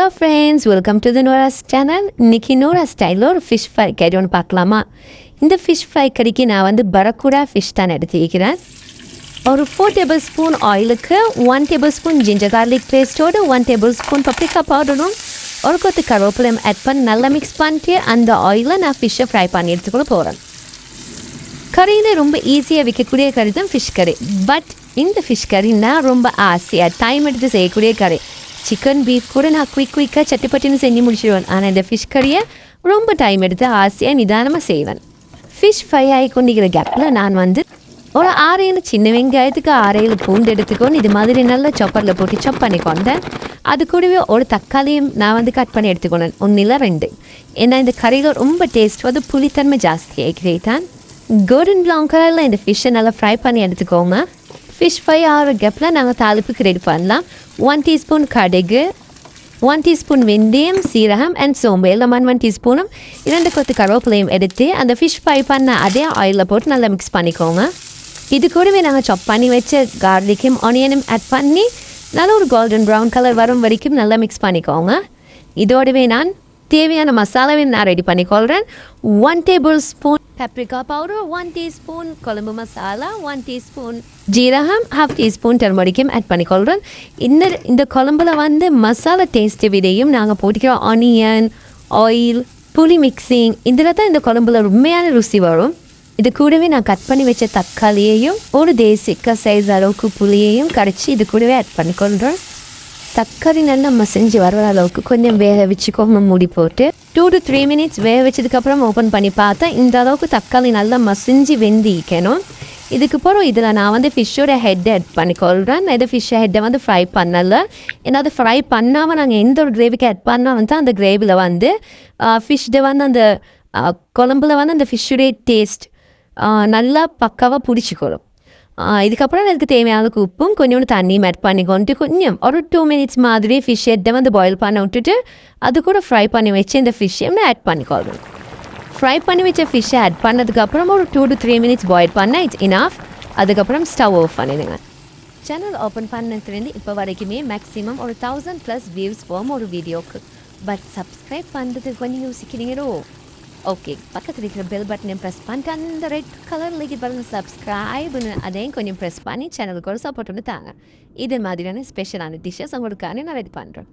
Hello friends, welcome to the Nora's channel. இன்றைக்கி Nora ஸ்டைலில் ஒரு ஃபிஷ் ஃப்ரை கறி ஒன்று பார்க்கலாமா? இந்த ஃபிஷ் ஃப்ரை கறிக்கு நான் பரக்குடா ஃபிஷ் தான் எடுத்துக்கிறேன். ஒரு 4 டேபிள் ஸ்பூன் ஆயிலுக்கு 1 டேபிள் ஸ்பூன் ஜிஞ்சர் கார்லிக் பேஸ்ட்டோடு 1 டேபிள் ஸ்பூன் பப்ரிக்கா பவுடரும் ஒரு கொத்து கருவேப்பிலையும் ஆட் பண்ணி நல்லா மிக்ஸ் பண்ணிட்டு அந்த ஆயிலில் நான் ஃபிஷ்ஷை ஃப்ரை பண்ணி எடுத்துக்கூட போகிறேன். கறியில் ரொம்ப ஈஸியாக விற்கக்கூடிய கறி தான் ஃபிஷ் கறி. பட் இந்த ஃபிஷ் கறின்னா ரொம்ப ஆசையாக டைம் எடுத்து செய்யக்கூடிய கறி. சிக்கன் பீஃப் கூட நான் குயிக்காக சட்டிப்பட்டின்னு செஞ்சு முடிச்சிடுவேன். ஆனால் இந்த ஃபிஷ் கறியை ரொம்ப டைம் எடுத்து ஆசையாக நிதானமாக செய்வேன். ஃபிஷ் ஃப்ரை ஆகி கொண்டிருக்கிற கேப்பில் நான் ஒரு 6 சின்ன வெங்காயத்துக்கு 6 பூண்டு எடுத்துக்கொண்டு இது மாதிரி நல்லா சாப்பரில் போட்டு சாப் பண்ணிக்கொண்டேன். அது கூடவே ஒரு தக்காளியும் நான் கட் பண்ணி எடுத்துக்கொண்டேன். 1 இல்லை 2. ஏன்னா இந்த கறியில் ரொம்ப டேஸ்ட் புளித்தன்மை ஜாஸ்தியாக தான். கோல்டன் ப்ரௌன் கலரில் இந்த ஃபிஷ்ஷை நல்லா ஃப்ரை பண்ணி எடுத்துக்கோங்க. ஃபிஷ் ஃப்ரை ஆகிற கேப்பில் நாங்கள் தாளிப்புக்கு ரெடி பண்ணலாம். 1 டீஸ்பூன் கடுகு, 1 டீஸ்பூன் வெந்தயம், சீரகம் அண்ட் சோம்பு எல்லாம் 1 டீஸ்பூனும் 2 கொத்து கருவேப்பிலையும் எடுத்து அந்த ஃபிஷ் ஃப்ரை பண்ண அதே ஆயிலில் போட்டு நல்லா மிக்ஸ் பண்ணிக்கோங்க. இது கூடவே நாங்கள் சாப் பண்ணி வச்ச கார்லிக்கும் ஆனியனும் ஆட் பண்ணி நல்லா ஒரு கோல்டன் ப்ரௌன் கலர் வரும் வரைக்கும் நல்லா மிக்ஸ் பண்ணிக்கோங்க. இதோடவே நான் தேவையான மசாலாவையும் நான் ரெடி பண்ணிக்கொள்கிறேன். 1 tablespoon paprika powder, 1 teaspoon கொழம்பு மசாலா, 1 teaspoon ஜீரகம், 1/2 teaspoon டர்மரிக்கும் ஆட் பண்ணிக்கொள்கிறேன். இந்த குழம்புல மசாலா டேஸ்ட்டு விடையும் நாங்கள் போட்டுக்கிற ஆனியன், ஆயில், புளி மிக்சிங் இதில் தான் இந்த குழம்புல உண்மையான ருசி வரும். இது கூடவே நான் கட் பண்ணி வச்ச தக்காளியையும் ஒரு தேசிக்க சைஸ் அளவுக்கு புளியையும் கரைச்சி இது கூடவே ஆட் பண்ணிக்கொள்கிறேன். தக்காளி நல்லா மசிஞ்சு வர அளவுக்கு கொஞ்சம் வேக வச்சுக்கோங்க. மூடி போட்டு 2 to 3 minutes வேக வச்சதுக்கப்புறம் ஓப்பன் பண்ணி பார்த்தா இந்த அளவுக்கு தக்காளி நல்லா மசிஞ்சு வெந்திக்கணும். இதுக்கு போகிறோம் இதில் நான் ஃபிஷ்ஷோட ஹெட்டை ஆட் பண்ணிக்கொள்கிறேன். இந்த ஃபிஷ்ஷை ஹெட்டை ஃப்ரை பண்ணலை. ஏன்னா அதை ஃப்ரை பண்ணாமல் நாங்கள் எந்த ஒரு கிரேவிக்கு ஆட் பண்ணால் அந்த கிரேவியில் ஃபிஷ்ஷை அந்த குழம்புல அந்த ஃபிஷ்ஷுடைய டேஸ்ட் நல்லா பக்காவாக பிடிச்சிக்கொள்ளும். இதுக்கப்புறம் அதுக்கு தேவையான உப்பும் கொஞ்சோண்டு தண்ணியும் ஆட் பண்ணிக்கொண்டு கொஞ்சம் ஒரு 2 minutes மாதிரி ஃபிஷ் ஹெட்டை பாயில் பண்ண விட்டுட்டு அது கூட ஃப்ரை பண்ணி வச்சு இந்த ஃபிஷ்ஷையும் ஆட் பண்ணிக்கொள்கிறோம். ஃப்ரை பண்ணி வச்ச ஃபிஷ்ஷை ஆட் பண்ணதுக்கப்புறம் ஒரு 2 to 3 minutes பாயில் பண்ணால் இட்ஸ் இனஃப். அதுக்கப்புறம் ஸ்டவ் ஆஃப் பண்ணிடுங்க. சேனல் ஓப்பன் பண்ணதுலேருந்து இப்போ வரைக்குமே மேக்ஸிமம் ஒரு 1000+ வியூஸ் போகும் ஒரு வீடியோக்கு. பட் சப்ஸ்கிரைப் பண்ணுறதுக்கு கொஞ்சம் யோசிக்கிறீங்களோ? ஓகே, பக்கத்தில் இருக்கிற பெல் பட்டனை ப்ரெஸ் பண்ணிட்டு அந்த ரெட் கலரில் பாருங்கள் சப்ஸ்கிரைப்னு அதையும் கொஞ்சம் ப்ரெஸ் பண்ணி சேனலுக்கு ஒரு சப்போர்ட் தாங்க. இது மாதிரியான ஸ்பெஷலான டிஷ்ஷஸ் உங்களுக்கான நான் ரெடி பண்ணுறேன்.